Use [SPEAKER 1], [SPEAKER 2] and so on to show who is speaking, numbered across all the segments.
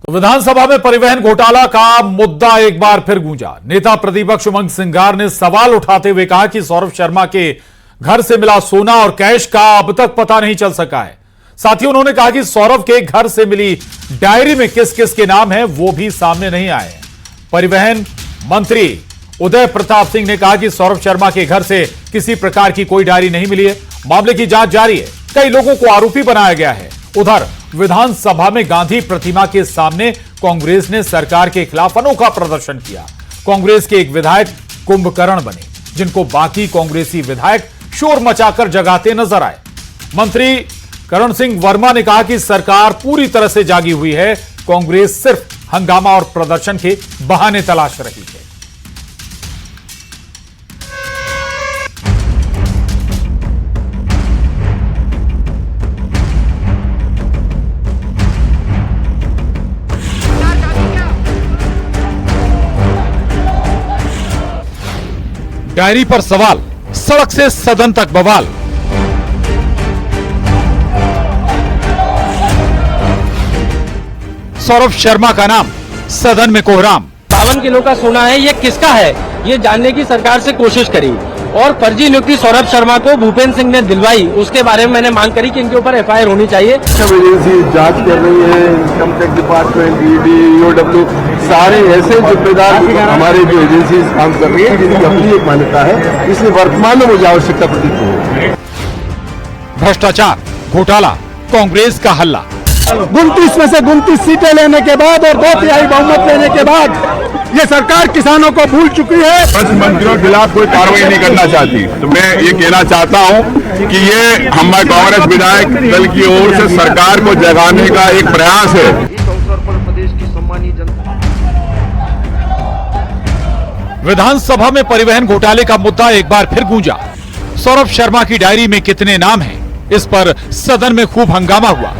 [SPEAKER 1] विधानसभा में परिवहन घोटाला का मुद्दा एक बार फिर गूंजा। नेता प्रतिपक्ष उमंग सिंगार ने सवाल उठाते हुए कहा कि सौरभ शर्मा के घर से मिला सोना और कैश का अब तक पता नहीं चल सका है। साथ ही उन्होंने कहा कि सौरभ के घर से मिली डायरी में किस किस के नाम है वो भी सामने नहीं आए हैं। परिवहन मंत्री उदय प्रताप सिंह ने कहा कि सौरभ शर्मा के घर से किसी प्रकार की कोई डायरी नहीं मिली है। मामले की जांच जारी है। कई लोगों को आरोपी बनाया गया है। उधर विधानसभा में गांधी प्रतिमा के सामने कांग्रेस ने सरकार के खिलाफ अनोखा प्रदर्शन किया। कांग्रेस के एक विधायक कुंभकर्ण बने, जिनको बाकी कांग्रेसी विधायक शोर मचाकर जगाते नजर आए। मंत्री करण सिंह वर्मा ने कहा कि सरकार पूरी तरह से जागी हुई है। कांग्रेस सिर्फ हंगामा और प्रदर्शन के बहाने तलाश रही है। डायरी पर सवाल, सड़क से सदन तक बवाल। सौरभ शर्मा का नाम, सदन में कोहराम।
[SPEAKER 2] 52 किलो का सोना है, ये किसका है ये जानने की सरकार से कोशिश करी और फर्जी नियुक्ति सौरभ शर्मा को भूपेंद्र सिंह ने दिलवाई। उसके बारे में मैंने मांग करी कि इनके ऊपर एफआईआर होनी चाहिए।
[SPEAKER 3] एजेंसी जांच कर रही है, income tax department, ED, EOW, सारे ऐसे जिम्मेदार हमारे जो एजेंसी काम कर रही है, जिनकी अपनी एक मान्यता है, इसलिए वर्तमान में मुझे आवश्यकता प्रतीत हो।
[SPEAKER 1] भ्रष्टाचार, घोटाला, कांग्रेस का हल्ला।
[SPEAKER 3] 29 में से 29 सीटें लेने के बाद और 2/3 बहुमत लेने के बाद ये सरकार किसानों को भूल चुकी है।
[SPEAKER 4] मंत्रियों के खिलाफ कोई कार्रवाई नहीं करना चाहती, तो मैं ये कहना चाहता हूं कि ये हमारे कांग्रेस विधायक दल की ओर से सरकार को जगाने का एक प्रयास है।
[SPEAKER 2] इस अवसर पर प्रदेश की सम्मानित जनता।
[SPEAKER 1] विधानसभा में परिवहन घोटाले का मुद्दा एक बार फिर गूंजा। सौरभ शर्मा की डायरी में कितने नाम हैं, इस पर सदन में खूब हंगामा हुआ।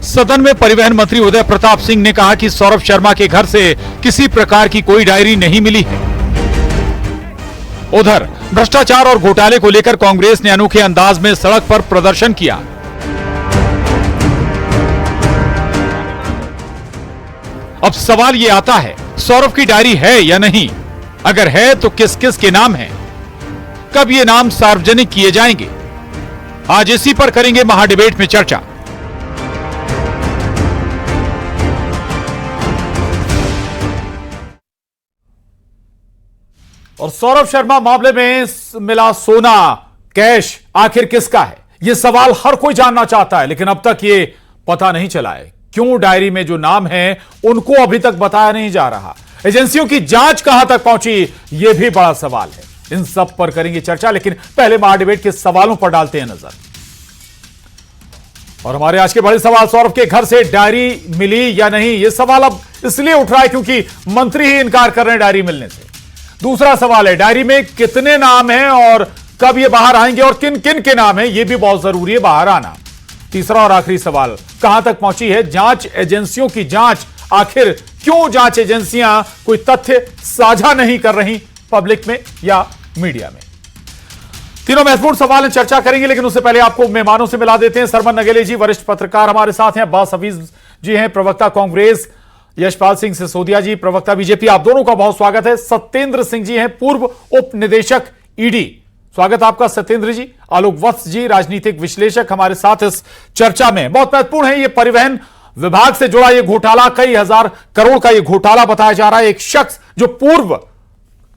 [SPEAKER 1] सदन में परिवहन मंत्री उदय प्रताप सिंह ने कहा कि सौरभ शर्मा के घर से किसी प्रकार की कोई डायरी नहीं मिली है। उधर भ्रष्टाचार और घोटाले को लेकर कांग्रेस ने अनोखे अंदाज में सड़क पर प्रदर्शन किया। अब सवाल ये आता है, सौरभ की डायरी है या नहीं? अगर है तो किस किस के नाम हैं? कब ये नाम सार्वजनिक किए जाएंगे? आज इसी पर करेंगे महाडिबेट में चर्चा। और सौरभ शर्मा मामले में मिला सोना, कैश आखिर किसका है? यह सवाल हर कोई जानना चाहता है, लेकिन अब तक यह पता नहीं चला है क्यों डायरी में जो नाम है उनको अभी तक बताया नहीं जा रहा। एजेंसियों की जांच कहां तक पहुंची, यह भी बड़ा सवाल है। इन सब पर करेंगे चर्चा, लेकिन पहले महाडिबेट के सवालों पर डालते हैं नजर। और हमारे आज के बड़े सवाल, सौरभ के घर से डायरी मिली या नहीं? यह सवाल अब इसलिए उठ रहा है क्योंकि मंत्री ही इनकार कर रहे हैं डायरी मिलने से। दूसरा सवाल है, डायरी में कितने नाम हैं और कब ये बाहर आएंगे और किन किन के नाम हैं, ये भी बहुत जरूरी है बाहर आना। तीसरा और आखिरी सवाल, कहां तक पहुंची है जांच एजेंसियों की जांच? आखिर क्यों जांच एजेंसियां कोई तथ्य साझा नहीं कर रही पब्लिक में या मीडिया में? तीनों महत्वपूर्ण सवाल हैं, चर्चा करेंगे, लेकिन उससे पहले आपको मेहमानों से मिला देते हैं। सरमन नगेले जी वरिष्ठ पत्रकार हमारे साथ हैं, अब्बास हफीज जी हैं प्रवक्ता कांग्रेस, यशपाल सिंह सिसोदिया जी प्रवक्ता बीजेपी, आप दोनों का बहुत स्वागत है। सत्येंद्र सिंह जी हैं पूर्व उप निदेशक ईडी, स्वागत आपका सत्येंद्र जी। आलोक वत्स जी राजनीतिक विश्लेषक हमारे साथ इस चर्चा में। बहुत महत्वपूर्ण है ये परिवहन विभाग से जुड़ा ये घोटाला, कई हजार करोड़ का ये घोटाला बताया जा रहा है। एक शख्स जो पूर्व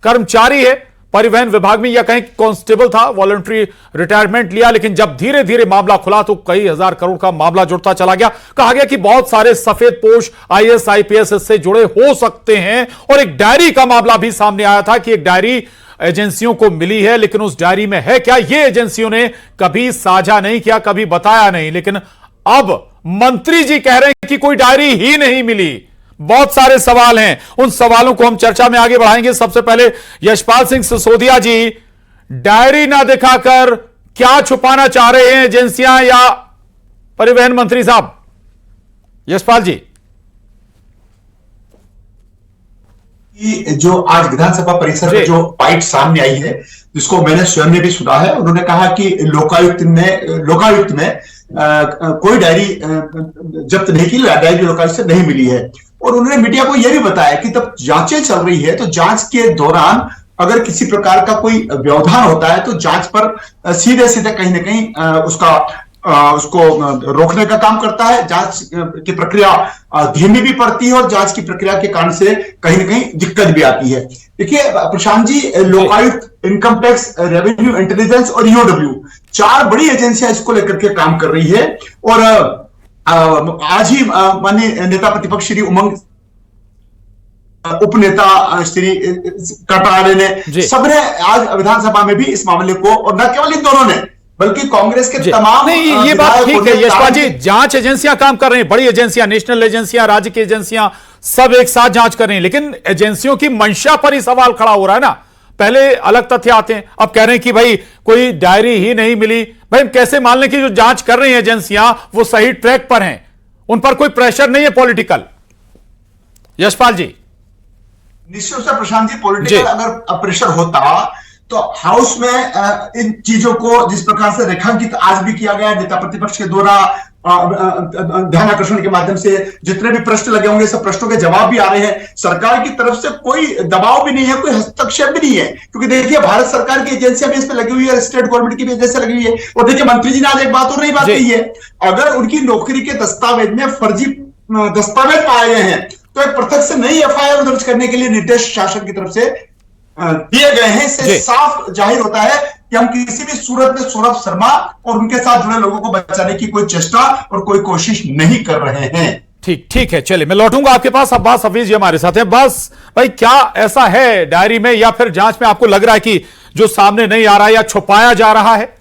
[SPEAKER 1] कर्मचारी है परिवहन विभाग में, या कहीं कांस्टेबल था, वॉलंटरी रिटायरमेंट लिया, लेकिन जब धीरे धीरे मामला खुला तो कई हजार करोड़ का मामला जुड़ता चला गया। कहा गया कि बहुत सारे सफेदपोश आईएएस आईपीएस इससे जुड़े हो सकते हैं। और एक डायरी का मामला भी सामने आया था कि एक डायरी एजेंसियों को मिली है, लेकिन उस डायरी में है क्या, यह एजेंसियों ने कभी साझा नहीं किया, कभी बताया नहीं। लेकिन अब मंत्री जी कह रहे हैं कि कोई डायरी ही नहीं मिली। बहुत सारे सवाल हैं, उन सवालों को हम चर्चा में आगे बढ़ाएंगे। सबसे पहले यशपाल सिंह सिसोदिया जी, डायरी ना दिखाकर क्या छुपाना चाह रहे हैं एजेंसियां या परिवहन मंत्री साहब? यशपाल जी।
[SPEAKER 5] जो आज विधानसभा परिसर में जो बाइट सामने आई है, जिसको मैंने स्वयं ने भी सुना है, उन्होंने कहा कि लोकायुक्त में कोई डायरी जब्त नहीं की, डायरी लोकायुक्त से नहीं मिली है। और उन्होंने मीडिया को यह भी बताया कि तब जांचें चल रही है तो जांच के दौरान अगर किसी प्रकार का कोई व्यवधान होता है तो जांच पर सीधे सीधे कहीं ना कहीं उसको रोकने का काम करता है। जांच की प्रक्रिया धीमी भी पड़ती है और जांच की प्रक्रिया के कारण से कहीं ना कहीं दिक्कत भी आती है। देखिए Prashant ji, Lokayukta, income tax, revenue, intelligence और ईओडब्ल्यू, 4 बड़ी एजेंसियां इसको लेकर के काम कर रही है। और आज ही माननीय नेता प्रतिपक्ष श्री उमंग, उपनेता श्री कटारे ने, सबने आज विधानसभा में भी इस मामले को, और न केवल इन दोनों ने बल्कि कांग्रेस के तमाम,
[SPEAKER 1] नहीं ये बात ठीक है यशपाल जी, जांच एजेंसियां काम कर रही हैं, बड़ी एजेंसियां, नेशनल एजेंसियां, राज्य की एजेंसियां, सब एक साथ जांच कर रही हैं, लेकिन एजेंसियों की मंशा पर ही सवाल खड़ा हो रहा है ना। पहले अलग तथ्य आते हैं, अब कह रहे हैं कि भाई कोई डायरी ही नहीं मिली। भाई कैसे मान लें कि जो जांच कर रही हैं एजेंसियां वो सही ट्रैक पर हैं, उन पर कोई प्रेशर नहीं है पॉलिटिकल? यशपाल जी,
[SPEAKER 5] निश्चित रूप से प्रशांत जी, पॉलिटिकल अगर प्रेशर होता तो हाउस में इन चीजों को जिस प्रकार से रेखांकित आज भी किया गया, नेता प्रतिपक्ष के द्वारा ध्यान आकर्षण के माध्यम से जितने भी प्रश्न लगे होंगे, सब प्रश्नों के जवाब भी आ रहे हैं। सरकार की तरफ से कोई दबाव भी नहीं है, कोई हस्तक्षेप भी नहीं है, क्योंकि देखिए भारत सरकार की एजेंसियां भी इस पे लगी हुई है, स्टेट गवर्नमेंट की भी एजेंसियां लगी हुई है। और देखिए मंत्री जी ने आज एक बात और नई बात कही है, अगर उनकी नौकरी के दस्तावेज में फर्जी दस्तावेज पाए गए हैं तो एक पृथक से नई एफआईआर दर्ज करने के लिए निर्देश शासन की तरफ से दिए गए हैं। इससे साफ जाहिर होता है कि हम किसी भी सूरत में सौरभ शर्मा और उनके साथ जुड़े लोगों को बचाने की कोई चेष्टा और कोई कोशिश नहीं कर रहे हैं।
[SPEAKER 1] ठीक है, चलिए मैं लौटूंगा आपके पास। अब्बास हफीज जी हमारे साथ हैं। बस भाई क्या ऐसा है डायरी में या फिर जांच में आपको लग रहा है कि जो सामने नहीं आ रहा है या छुपाया जा रहा है?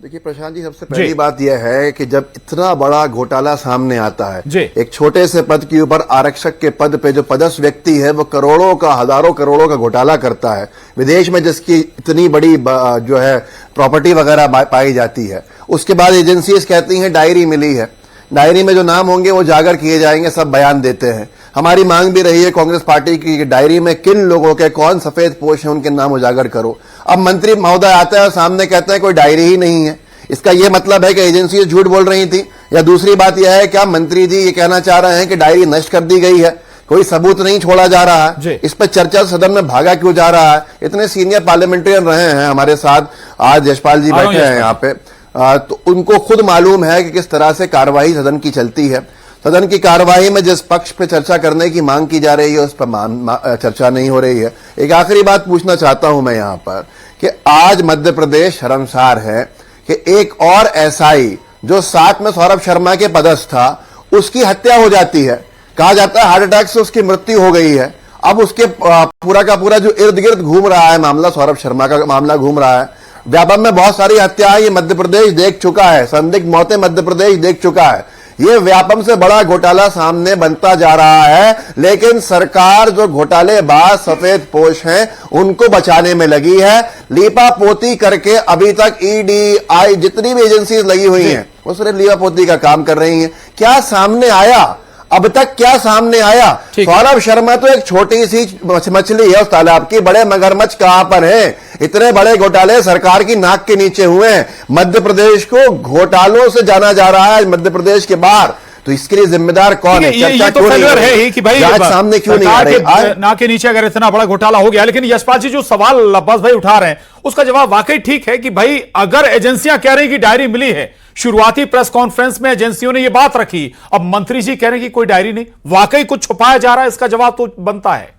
[SPEAKER 6] देखिए प्रशांत जी, सबसे पहली बात यह है कि जब इतना बड़ा घोटाला सामने आता है, एक छोटे से पद के ऊपर आरक्षक के पद पे जो पदस्थ व्यक्ति है वो करोड़ों का, हजारों करोड़ों का घोटाला करता है, विदेश में जिसकी इतनी बड़ी जो है प्रॉपर्टी वगैरह पाई जाती है, उसके बाद एजेंसीज कहती हैं डायरी मिली है, डायरी में जो नाम होंगे वो जागर किए जाएंगे, सब बयान देते हैं। हमारी मांग भी रही है कांग्रेस पार्टी की कि डायरी में किन लोगों के कौन सफेद पोश है उनके नाम उजागर करो। अब मंत्री महोदय आते हैं और सामने कहते हैं कोई डायरी ही नहीं है। इसका यह मतलब है कि एजेंसी झूठ बोल रही थी, या दूसरी बात यह है क्या मंत्री जी ये कहना चाह रहे हैं कि डायरी नष्ट कर दी गई है, कोई सबूत नहीं छोड़ा जा रहा है? इस पर चर्चा सदन में भागा क्यों जा रहा है? इतने सीनियर पार्लियामेंटेरियन रहे हैं हमारे साथ, आज यशपाल जी बैठे हैं यहाँ पे, तो उनको खुद मालूम है कि किस तरह से कार्यवाही सदन की चलती है। सदन की कार्यवाही में जिस पक्ष पे चर्चा करने की मांग की जा रही है उस पर चर्चा नहीं हो रही है। एक आखिरी बात पूछना चाहता हूं मैं यहां पर कि आज मध्य प्रदेश शर्मसार है कि एक और एसआई जो साथ में सौरभ शर्मा के पदस्थ था उसकी हत्या हो जाती है, कहा जाता है हार्ट अटैक से उसकी मृत्यु हो गई है। अब उसके पूरा का पूरा जो इर्द गिर्द घूम रहा है मामला, सौरभ शर्मा का मामला घूम रहा है, व्यापम में बहुत सारी हत्याएं ये मध्य प्रदेश देख चुका है, संदिग्ध मौतें मध्य प्रदेश देख चुका है। ये व्यापम से बड़ा घोटाला सामने बनता जा रहा है, लेकिन सरकार जो घोटालेबाज सफेद पोश हैं उनको बचाने में लगी है। लीपापोती करके अभी तक ईडी जितनी भी एजेंसीज लगी हुई हैं वो सिर्फ लीपापोती का काम कर रही हैं। क्या सामने आया अब तक, क्या सामने आया? सौरभ शर्मा तो एक छोटी सी मछली है उस तालाब की, बड़े मगरमच्छ कहां पर है? इतने बड़े घोटाले सरकार की नाक के नीचे हुए हैं। मध्य प्रदेश को घोटालों से जाना जा रहा है मध्य प्रदेश के बाहर, तो इसके लिए जिम्मेदार कौन है? चर्चा
[SPEAKER 1] तो है ही कि भाई
[SPEAKER 6] सामने क्यों नहीं आ रही?
[SPEAKER 1] नाक के नीचे अगर इतना बड़ा घोटाला हो गया, लेकिन यशपाल जी जो सवाल अब्बास भाई उठा रहे हैं उसका जवाब वाकई ठीक है कि भाई अगर एजेंसियां कह रही कि डायरी मिली है, शुरुआती प्रेस कॉन्फ्रेंस में एजेंसियों ने यह बात रखी, अब मंत्री जी कह रहे हैं कि कोई डायरी नहीं, वाकई कुछ छुपाया जा रहा है, इसका जवाब तो बनता है।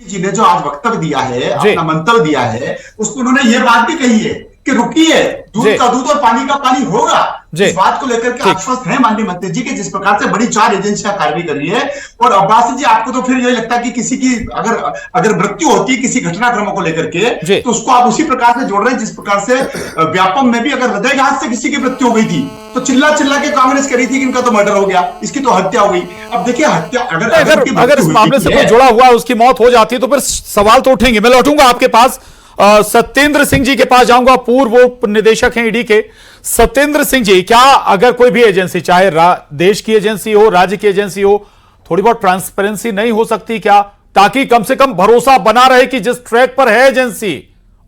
[SPEAKER 5] जी ने जो आज वक्तव्य दिया है, अपना मंतव्य दिया है, उसको उन्होंने ये बात भी कही है कि रुकिए, दूध का दूध और पानी का पानी होगा। इस बात को लेकर के आश्वस्त हैं माननीय मंत्री जी के, जिस प्रकार से बड़ी 4 एजेंसियां कार्रवाई कर रही है। और अब्बास जी आपको तो फिर यही लगता है कि किसी की अगर मृत्यु होती है किसी घटनाक्रमों को लेकर के, तो उसको आप उसी प्रकार से जोड़ रहे हैं जिस प्रकार से व्यापम में भी अगर हृदयघात से किसी की मृत्यु हो गई थी तो चिल्ला चिल्ला के कांग्रेस कह रही थी कि इनका तो मर्डर हो गया, इसकी तो हत्या हो गई। अब देखिए हत्या
[SPEAKER 1] अगर इस मामले से कोई जुड़ा हुआ उसकी मौत हो जाती है तो फिर सवाल तो उठेंगे। मैं लौटूंगा आपके पास, सत्येंद्र सिंह जी के पास जाऊंगा, पूर्व निदेशक हैं ईडी के। सत्येंद्र सिंह जी, क्या अगर कोई भी एजेंसी, चाहे देश की एजेंसी हो, राज्य की एजेंसी हो, थोड़ी बहुत ट्रांसपेरेंसी नहीं हो सकती क्या, ताकि कम से कम भरोसा बना रहे कि जिस ट्रैक पर है एजेंसी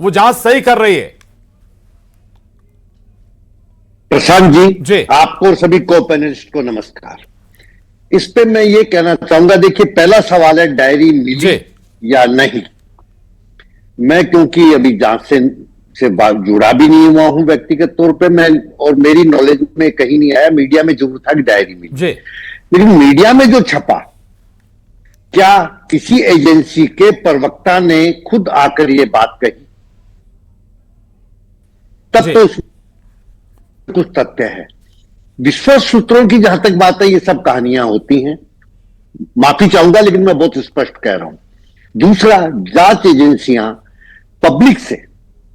[SPEAKER 1] वो जांच सही कर रही है?
[SPEAKER 7] प्रशांत
[SPEAKER 1] जी।
[SPEAKER 7] जी, आपको और सभी को पैनलिस्ट को नमस्कार। इस पे मैं ये कहना चाहूंगा, देखिए पहला सवाल है डायरी मिली या नहीं। मैं क्योंकि अभी जांच से जुड़ा भी नहीं हुआ हूं व्यक्तिगत तौर पे, मैं और मेरी नॉलेज में कहीं नहीं आया, मीडिया में जरूर था कि डायरी मिली, लेकिन मीडिया में जो छपा, क्या किसी एजेंसी के प्रवक्ता ने खुद आकर ये बात कही? तब तो कुछ तथ्य है। विश्वस्त सूत्रों की जहां तक बात है, ये सब कहानियां होती हैं, माफी चाहूंगा लेकिन मैं बहुत स्पष्ट कह रहा हूं। दूसरा, जांच एजेंसियां पब्लिक से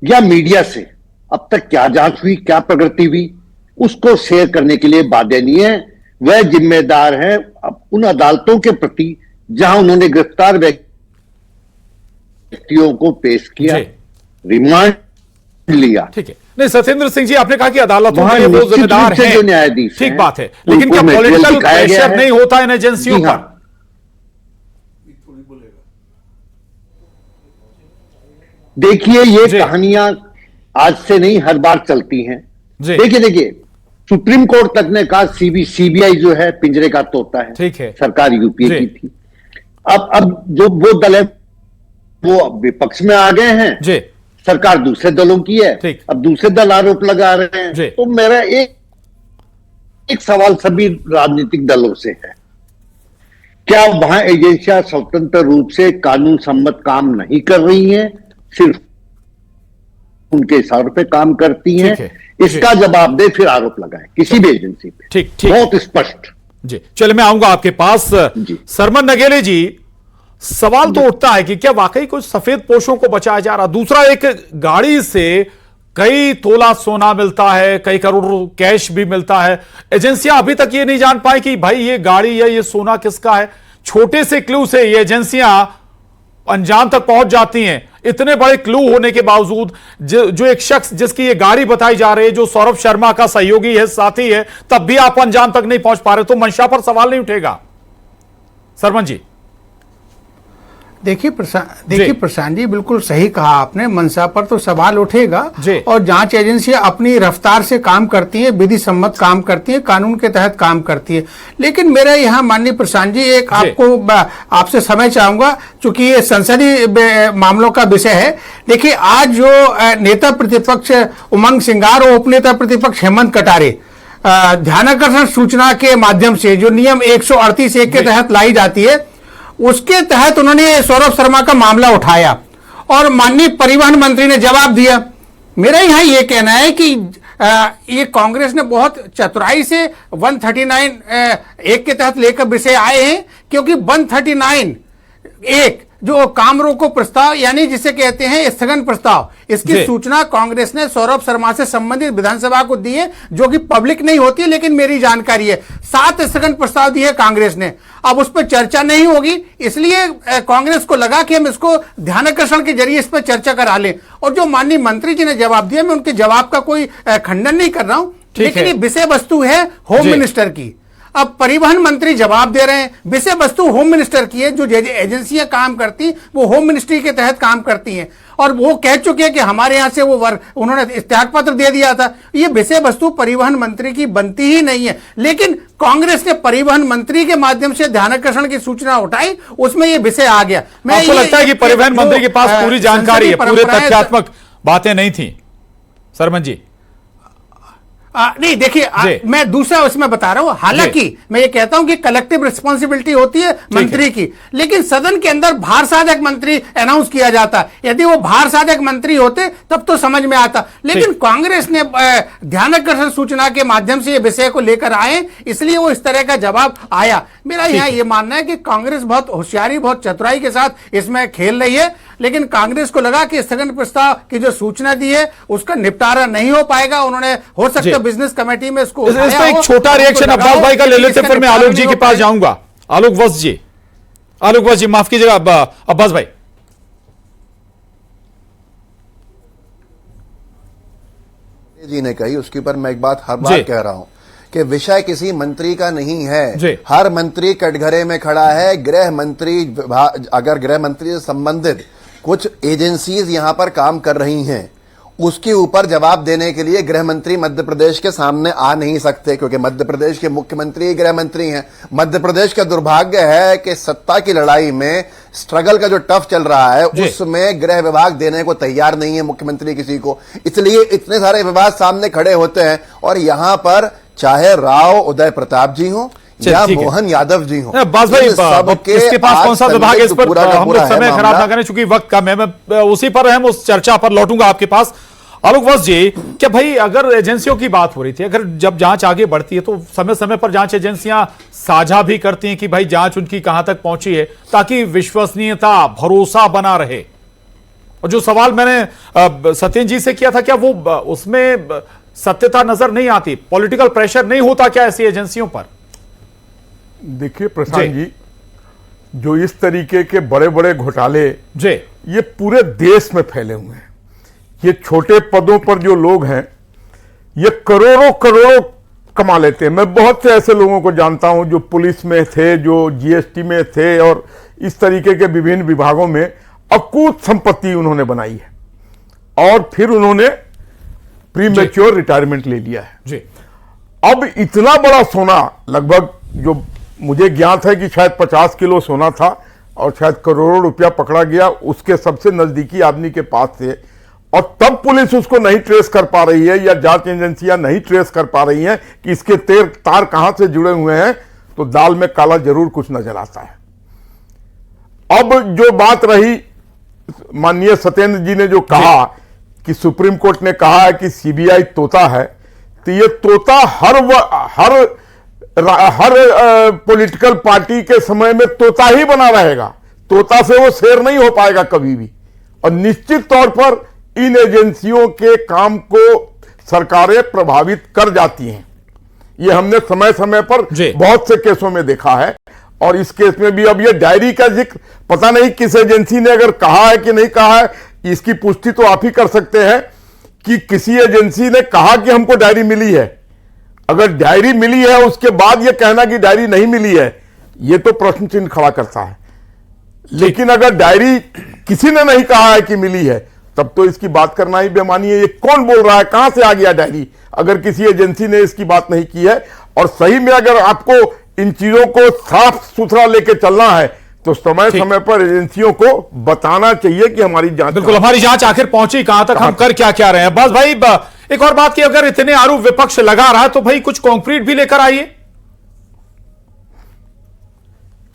[SPEAKER 7] या मीडिया से अब तक क्या जांच हुई, क्या प्रगति हुई, उसको शेयर करने के लिए बाध्य नहीं है। वह जिम्मेदार है उन अदालतों के प्रति जहां उन्होंने गिरफ्तार व्यक्तियों को पेश किया, रिमांड लिया।
[SPEAKER 1] ठीक है। नहीं, सत्येंद्र सिंह जी, आपने कहा कि अदालतों में वो जिम्मेदार है,
[SPEAKER 7] न्यायाधीश,
[SPEAKER 1] ठीक बात है, लेकिन क्या पॉलिटिकल प्रेशर नहीं होता इन एजेंसियों पर?
[SPEAKER 7] देखिए, ये कहानियां आज से नहीं, हर बार चलती हैं। देखिए, सुप्रीम कोर्ट तक ने कहा सीबीआई जो है पिंजरे का तोता है, ठीक है, सरकार यूपीए की थी। अब जो वो दल है वो विपक्ष में आ गए हैं, सरकार दूसरे दलों की है, अब दूसरे दल आरोप लगा रहे हैं। तो मेरा एक सवाल सभी राजनीतिक दलों से है, क्या वहां एजेंसियां स्वतंत्र रूप से कानून सम्मत काम नहीं कर रही हैं, सिर्फ उनके इशारों पे काम करती हैं? इसका जवाब दे, फिर आरोप लगाए किसी भी एजेंसी पे।
[SPEAKER 1] ठीक,
[SPEAKER 7] बहुत स्पष्ट
[SPEAKER 1] जी। चलिए, मैं आऊंगा आपके पास। सरमन नगेले जी, सवाल तो उठता है कि क्या वाकई कुछ सफेद पोशों को बचाया जा रहा? दूसरा, एक गाड़ी से कई तोला सोना मिलता है, कई करोड़ कैश भी मिलता है। एजेंसियां अभी तक ये नहीं जान पाई कि भाई ये गाड़ी या ये सोना किसका है। छोटे से क्लू से ये एजेंसियां अंजाम तक पहुंच जाती हैं। इतने बड़े क्लू होने के बावजूद जो एक शख्स जिसकी ये गाड़ी बताई जा रही है, जो सौरभ शर्मा का सहयोगी है, साथी है, तब भी आप अंजाम तक नहीं पहुंच पा रहे, तो मंशा पर सवाल नहीं उठेगा? सरमन जी,
[SPEAKER 8] देखिए प्रशांत जी, बिल्कुल सही कहा आपने, मंशा पर तो सवाल उठेगा। और जांच एजेंसियां अपनी रफ्तार से काम करती हैं, विधि सम्मत काम करती हैं, कानून के तहत काम करती है। लेकिन मेरा यहाँ माननीय प्रशांत जी, एक आपसे समय चाहूंगा, चूंकि ये संसदीय मामलों का विषय है। देखिए, आज जो नेता प्रतिपक्ष उमंग सिंगार और उपनेता प्रतिपक्ष हेमंत कटारे ध्यानाकर्षण सूचना के माध्यम से जो नियम 138(1) के तहत लाई जाती है, उसके तहत उन्होंने सौरभ शर्मा का मामला उठाया और माननीय परिवहन मंत्री ने जवाब दिया। मेरा यहाँ ये कहना है कि ये कांग्रेस ने बहुत चतुराई से 139(1) के तहत लेकर विषय आए हैं, क्योंकि 139(1) जो काम रोको प्रस्ताव, यानी जिसे कहते हैं स्थगन प्रस्ताव, इसकी सूचना कांग्रेस ने सौरभ शर्मा से संबंधित विधानसभा को दी है, जो कि पब्लिक नहीं होती, लेकिन मेरी जानकारी है 7 स्थगन प्रस्ताव दिए कांग्रेस ने। अब उस पर चर्चा नहीं होगी, इसलिए कांग्रेस को लगा कि हम इसको ध्यानाकर्षण के जरिए इस पर चर्चा करा लें। और जो माननीय मंत्री जी ने जवाब दिया, मैं उनके जवाब का कोई खंडन नहीं कर रहा हूं, लेकिन ये विषय वस्तु है होम मिनिस्टर की। अब परिवहन मंत्री जवाब दे रहे हैं, विषय वस्तु होम मिनिस्टर की है। जो एजेंसियां काम करती वो होम मिनिस्ट्री के तहत काम करती हैं, और वो कह चुके हैं कि हमारे यहां से वो उन्होंने इस्तेहार पत्र दे दिया था। ये विषय वस्तु परिवहन मंत्री की बनती ही नहीं है, लेकिन कांग्रेस ने परिवहन मंत्री के माध्यम से ध्यानाकर्षण की सूचना उठाई, उसमें ये विषय आ गया।
[SPEAKER 1] आपको लगता है कि परिवहन मंत्री के पास पूरी जानकारी है, पूरे तथ्यात्मक बातें नहीं थी? सरमन जी,
[SPEAKER 8] नहीं, देखिए, मैं दूसरा उसमें बता रहा हूं। हालांकि मैं ये कहता हूं कि कलेक्टिव रिस्पॉन्सिबिलिटी होती है मंत्री की, लेकिन सदन के अंदर भार साधक मंत्री अनाउंस किया जाता। यदि वो भार साधक मंत्री होते तब तो समझ में आता, लेकिन कांग्रेस ने ध्यानाकर्षण सूचना के माध्यम से ये विषय को लेकर आए, इसलिए वो इस तरह का जवाब आया। मेरा यहाँ ये मानना है कि कांग्रेस बहुत होशियारी, बहुत चतुराई के साथ इसमें खेल रही है, लेकिन कांग्रेस को लगा कि स्थगन प्रस्ताव की जो सूचना दी है उसका निपटारा नहीं हो पाएगा। उन्होंने हो सकता है बिजनेस कमेटी में इसको
[SPEAKER 1] एक छोटा रिएक्शन अब्बास भाई का ले लेते, फिर मैं आलोक जी के पास जाऊंगा। आलोक वत्स जी, माफ कीजिएगा अब्बास भाई।
[SPEAKER 6] जी ने कही, उसके ऊपर मैं एक बात हर बार कह रहा हूं कि विषय किसी मंत्री का नहीं है। हर मंत्री कटघरे में खड़ा है। गृह मंत्री, अगर गृह मंत्री से संबंधित कुछ एजेंसीज यहां पर काम कर रही हैं, उसके ऊपर जवाब देने के लिए गृह मंत्री मध्य प्रदेश के सामने आ नहीं सकते, क्योंकि मध्य प्रदेश के मुख्यमंत्री गृह मंत्री हैं। मध्य प्रदेश का दुर्भाग्य है कि सत्ता की लड़ाई में स्ट्रगल का जो टफ चल रहा है उसमें गृह विभाग देने को तैयार नहीं है मुख्यमंत्री किसी को, इसलिए इतने सारे विवाद सामने खड़े होते हैं। और यहां पर चाहे राव उदय प्रताप जी हो या मोहन यादव जी हो,
[SPEAKER 1] बस भाई इसके पास कौन सा विभाग है, इस पर हम लोग समय खराब ना करें चूंकि वक्त कम है। मैं उसी पर हम उस चर्चा पर लौटूंगा आपके पास। आलोक वत्स जी, क्या भाई अगर एजेंसियों की बात हो रही थी, अगर जब जांच आगे बढ़ती है तो समय समय पर जांच एजेंसियां साझा भी करती हैं कि भाई जांच उनकी कहां तक पहुंची है, ताकि विश्वसनीयता भरोसा बना रहे। और जो सवाल मैंने सत्येंद्र जी से किया था, क्या वो उसमें सत्यता नजर नहीं आती, पॉलिटिकल प्रेशर नहीं होता क्या ऐसी एजेंसियों पर?
[SPEAKER 3] देखिए प्रशांत जी, जो इस तरीके के बड़े बड़े घोटाले ये पूरे देश में फैले हुए हैं। ये छोटे पदों पर जो लोग हैं ये करोड़ों करोड़ों कमा लेते हैं। मैं बहुत से ऐसे लोगों को जानता हूं जो पुलिस में थे, जो जीएसटी में थे और इस तरीके के विभिन्न विभागों में अकूत संपत्ति उन्होंने बनाई है और फिर उन्होंने प्रीमेच्योर रिटायरमेंट ले लिया है। अब इतना बड़ा सोना, लगभग जो मुझे ज्ञात है कि शायद 50 किलो सोना था और शायद करोड़ों रुपया पकड़ा गया उसके सबसे नजदीकी आदमी के पास से, और तब पुलिस उसको नहीं ट्रेस कर पा रही है या जांच एजेंसियां नहीं ट्रेस कर पा रही हैं कि इसके तार कहां से जुड़े हुए हैं, तो दाल में काला जरूर कुछ नजर आता है। अब जो बात रही, माननीय सत्येंद्र जी ने जो कहा कि सुप्रीम कोर्ट ने कहा है कि सीबीआई तोता है, तो ये तोता हर पॉलिटिकल पार्टी के समय में तोता ही बना रहेगा। तोता से वो शेर नहीं हो पाएगा कभी भी। और निश्चित तौर पर इन एजेंसियों के काम को सरकारें प्रभावित कर जाती हैं। ये हमने समय समय पर बहुत से केसों में देखा है और इस केस में भी। अब ये डायरी का जिक्र पता नहीं किस एजेंसी ने अगर कहा है कि नहीं कहा है, इसकी पुष्टि तो आप ही कर सकते हैं कि किसी एजेंसी ने कहा कि हमको डायरी मिली है। अगर डायरी मिली है उसके बाद यह कहना कि डायरी नहीं मिली है, यह तो प्रश्न चिन्ह खड़ा करता है। लेकिन अगर डायरी किसी ने नहीं कहा है कि मिली है, तब तो इसकी बात करना ही बेमानी है। ये कौन बोल रहा है, कहां से आ गया डायरी, अगर किसी एजेंसी ने इसकी बात नहीं की है। और सही में अगर आपको इन चीजों को साफ सुथरा लेके चलना है तो समय समय पर एजेंसियों को बताना चाहिए कि हमारी जांच,
[SPEAKER 1] बिल्कुल हमारी जांच आखिर पहुंची कहां तक, हम कर क्या क्या रहे हैं। बस भाई एक और बात की, अगर इतने आरोप विपक्ष लगा रहा है तो भाई कुछ कॉन्क्रीट भी लेकर आइए।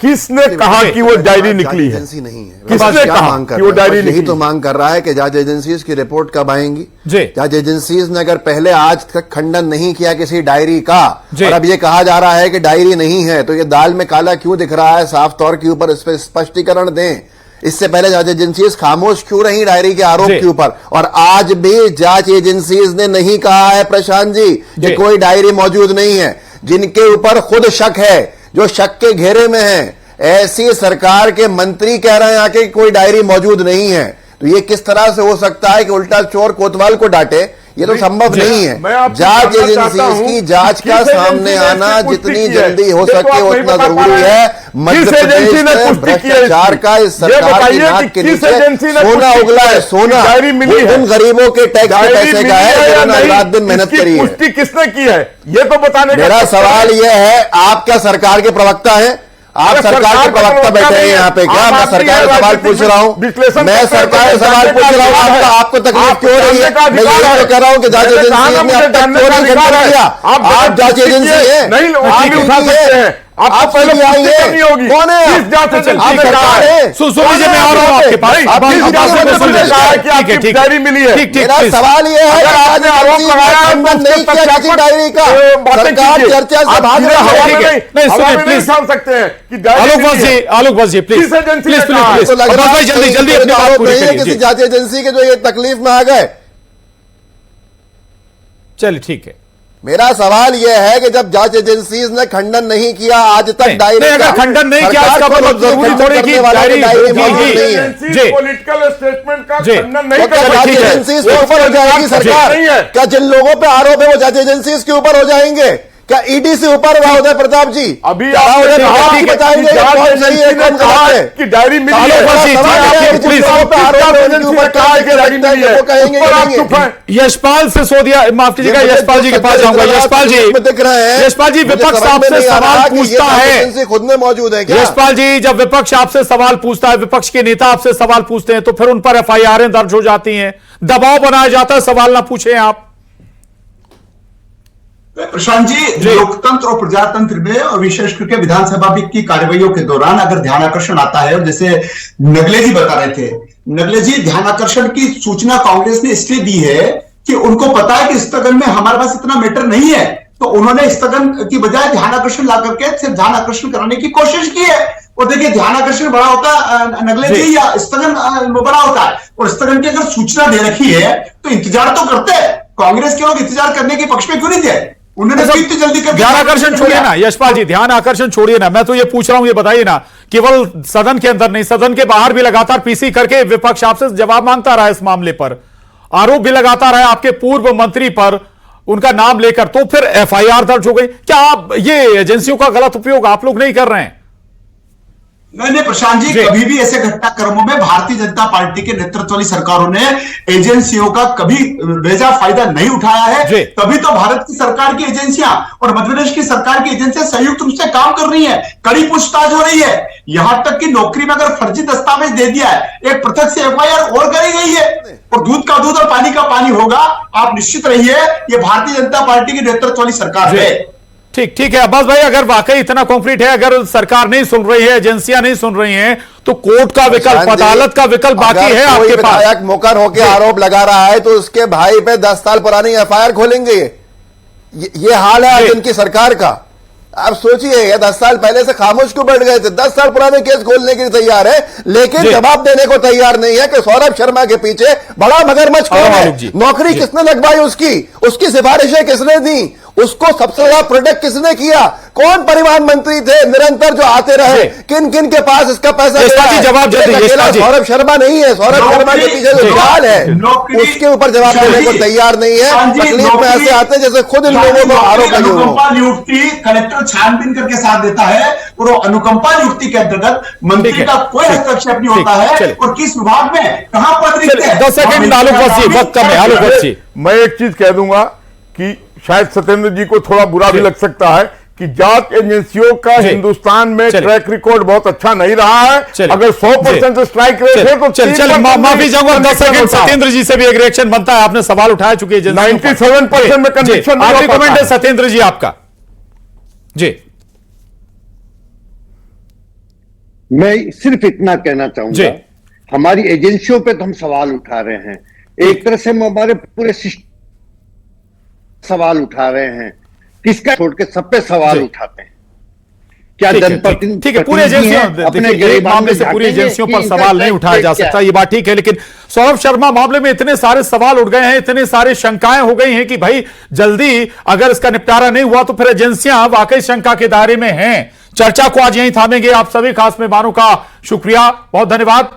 [SPEAKER 6] किसने कहा कि वो डायरी निकली है? एजेंसी नहीं है। किसने कहा कि वो डायरी निकली? यही तो मांग कर रहा है कि जांच एजेंसीज की रिपोर्ट कब आएंगी। जांच एजेंसीज ने अगर पहले आज तक खंडन नहीं किया किसी डायरी का और अब ये कहा जा रहा है कि डायरी नहीं है, तो ये दाल में काला क्यों दिख रहा है? साफ तौर के ऊपर इस पर स्पष्टीकरण दें। इससे पहले जांच एजेंसीज खामोश क्यों रही डायरी के आरोप के ऊपर? और आज भी जांच एजेंसीज ने नहीं कहा है प्रशांत जी कि कोई डायरी मौजूद नहीं है। जिनके ऊपर खुद शक है, जो शक के घेरे में है, ऐसी सरकार के मंत्री कह रहे हैं आके कोई डायरी मौजूद नहीं है, तो ये किस तरह से हो सकता है कि उल्टा चोर कोतवाल को डांटे? ये तो संभव नहीं है। जांच एजेंसी की जांच का सामने आना जितनी जल्दी हो सके उतना जरूरी है। मध्य प्रदेश में भ्रष्टाचार का इस सरकार की नाक के नीचे सोना उगला है। सोना उन गरीबों के टैक्स के पैसे का है जिन्होंने रात दिन मेहनत करी है।
[SPEAKER 3] पुष्टि किसने की है ये तो बताने का
[SPEAKER 6] मेरा सवाल यह है, आप क्या सरकार के प्रवक्ता हैं? आप सरकार के प्रवक्ता बैठे हैं यहाँ पे क्या? मैं सरकार का सवाल पूछ रहा हूँ, मैं सरकार का सवाल पूछ रहा हूँ। आपको तकलीफ क्यों हो रही है? मैं ये कह रहा हूँ कि जांच एजेंसी ने अब तक क्यों नहीं खंडन किया? आप जांच एजेंसी है, आप उठा सकते हैं। आप पहले आइए, कौन है? आप सरकार है।
[SPEAKER 1] सुनिए, मैं आ रहा हूँ आपके पास।
[SPEAKER 3] डायरी मिली है।
[SPEAKER 6] मेरा सवाल यह है, आज खंडन नहीं किया किसी डायरी का, सरकार चर्चा से भाग रही है।
[SPEAKER 1] नहीं सुनिए प्लीज,
[SPEAKER 3] समझ सकते हैं कि
[SPEAKER 1] आलोक वत्स जी प्लीज जल्दी जल्दी अपनी बात पूरी करिए।
[SPEAKER 6] किसी जांच एजेंसी के जो ये तकलीफ में आ गए।
[SPEAKER 1] चलिए ठीक है,
[SPEAKER 6] मेरा सवाल यह है कि जब जांच एजेंसीज ने खंडन नहीं किया आज तक डायरी
[SPEAKER 1] का, खंडन नहीं किया इसका मतलब जरूरी थोड़ी कि डायरी
[SPEAKER 3] नहीं है। पॉलिटिकल स्टेटमेंट का खंडन नहीं कर
[SPEAKER 6] जांच एजेंसीज के ऊपर हो जाएगी सरकार? क्या जिन लोगों पे आरोप है वो जांच एजेंसीज के ऊपर हो जाएंगे? क्या ईडी से ऊपर हुआ उदय प्रताप जी?
[SPEAKER 4] अभी
[SPEAKER 6] बताएंगे कौन सही है कौन गलत है
[SPEAKER 4] कि डायरी मिली है,
[SPEAKER 1] यशपाल से सोदिया, माफ कीजिएगा, यशपाल जी के पास जाऊंगा। यशपाल जी
[SPEAKER 6] दिख रहे हैं,
[SPEAKER 1] यशपाल जी विपक्ष आपसे सवाल पूछता है,
[SPEAKER 6] खुद में मौजूद है क्या?
[SPEAKER 1] यशपाल जी जब विपक्ष आपसे सवाल पूछता है, विपक्ष के नेता आपसे सवाल पूछते हैं, तो फिर उन पर एफआईआर दर्ज हो जाती हैं, दबाव बनाया जाता है, सवाल ना पूछे आप।
[SPEAKER 5] प्रशांत जी, लोकतंत्र और प्रजातंत्र में और विशेष करके विधानसभा की कार्यवाहियों के दौरान अगर ध्यान आकर्षण आता है, और जैसे नगले जी बता रहे थे, नगले जी ध्यान आकर्षण की सूचना कांग्रेस ने इसलिए दी है कि उनको पता है कि स्थगन में हमारे पास इतना मैटर नहीं है, तो उन्होंने स्थगन की बजाय ध्यान आकर्षण ला करके सिर्फ ध्यान आकर्षण कराने की कोशिश की है। और देखिए ध्यान आकर्षण बड़ा होता है नगले जी या स्थगन बड़ा होता है, और स्थगन की अगर सूचना दे रखी है तो इंतजार तो करते हैं। कांग्रेस के लोग इंतजार करने के पक्ष में क्यों नहीं थे? उन्होंने इतनी जल्दी कर
[SPEAKER 1] ध्यान आकर्षण छोड़िए ना यशपाल जी, ध्यान आकर्षण छोड़िए ना, मैं तो ये पूछ रहा हूं, ये बताइए ना, केवल सदन के अंदर नहीं, सदन के बाहर भी लगातार पीसी करके विपक्ष आपसे जवाब मांगता रहा इस मामले पर, आरोप भी लगाता रहा आपके पूर्व मंत्री पर उनका नाम लेकर, तो फिर एफआईआर दर्ज हो गई। क्या आप ये एजेंसियों का गलत उपयोग आप लोग नहीं कर रहे हैं?
[SPEAKER 5] नहीं प्रशांत जी, कभी भी ऐसे घटनाक्रमों में भारतीय जनता पार्टी के नेतृत्व वाली सरकारों ने एजेंसियों का कभी बेजा फायदा नहीं उठाया है। तभी तो भारत की सरकार की एजेंसियां और मध्य प्रदेश की सरकार की एजेंसियां संयुक्त रूप से काम कर रही हैं, कड़ी पूछताछ हो रही है, यहां तक कि नौकरी में अगर फर्जी दस्तावेज दे दिया है, एक पृथक से एफआईआर और करी गई है, और दूध का दूध और पानी का पानी होगा। आप निश्चित रहिए, ये भारतीय जनता पार्टी की नेतृत्व वाली सरकार है।
[SPEAKER 1] ठीक है अब्बास भाई, अगर वाकई इतना कॉन्क्रीट है, अगर सरकार नहीं सुन रही है, एजेंसियां नहीं सुन रही हैं, तो कोर्ट का विकल्प, अदालत का विकल्प बाकी है आपके पास।
[SPEAKER 6] विधायक मुकर होकर आरोप लगा रहा है तो उसके भाई पे 10 साल पुरानी एफआईआर खोलेंगे। ये हाल है आज उनकी सरकार का। आप सोचिए 10 साल पहले से खामोश क्यों बैठ गए थे, 10 साल पुराने केस खोलने के लिए तैयार है, लेकिन जवाब देने को तैयार नहीं है कि सौरभ शर्मा के पीछे बड़ा मगरमच्छ कौन है, नौकरी किसने लगवाई उसकी सिफारिशें किसने दी, उसको सबसे ज्यादा प्रोटेक्ट किसने किया, कौन परिवहन मंत्री थे निरंतर जो आते रहे, किन किन के पास इसका पैसा
[SPEAKER 1] जवाब
[SPEAKER 6] सौरभ शर्मा नहीं है, सौरभ शर्मा के पीछे जो जाल है उसके ऊपर जवाब देने को तैयार नहीं है। तकलीफ में ऐसे आते हैं जैसे खुद इन लोगों को आरोप लगे हुए।
[SPEAKER 5] नियुक्ति कलेक्टर छानबीन करके साथ देता है, और अनुकंपा नियुक्ति के अंतर्गत मंत्री का कोई हस्तक्षेप नहीं होता है, और किस विभाग में कहां पद रिक्त है।
[SPEAKER 1] 10 सेकंड वक्त कम है।
[SPEAKER 4] मैं एक चीज कह दूंगा कि शायद सत्येंद्र जी को थोड़ा बुरा भी लग सकता है कि जांच एजेंसियों का हिंदुस्तान में ट्रैक रिकॉर्ड बहुत अच्छा नहीं रहा है। अगर 100% स्ट्राइक रेट है तो
[SPEAKER 1] चल माफी चाहूंगा, 10 सेकंड सत्येंद्र जी से भी एक रिएक्शन बनता है, आपने सवाल उठाया चुके
[SPEAKER 4] 97% में कंविक्शन
[SPEAKER 1] आखिरी कमेंट है सत्येंद्र जी आपका। जी
[SPEAKER 7] मैं सिर्फ इतना कहना चाहूंगा, हमारी एजेंसियों पे तो हम सवाल उठा रहे हैं, एक तरह से हम हमारे पूरे सवाल उठा रहे हैं, किसका छोड़ के सब पे सवाल उठाते हैं। क्या जनप्रतिनिधि,
[SPEAKER 1] ठीक है, पूरी एजेंसियों अपने मामले से पूरी एजेंसियों पर सवाल नहीं उठाया जा सकता, ये बात ठीक है, लेकिन सौरभ शर्मा मामले में इतने सारे सवाल उठ गए हैं, इतने सारे शंकाएं हो गई हैं कि भाई जल्दी अगर इसका निपटारा नहीं हुआ तो फिर एजेंसियां वाकई शंका के दायरे में हैं। चर्चा को आज यहीं थामेंगे। आप सभी खास मेहमानों का शुक्रिया, बहुत धन्यवाद।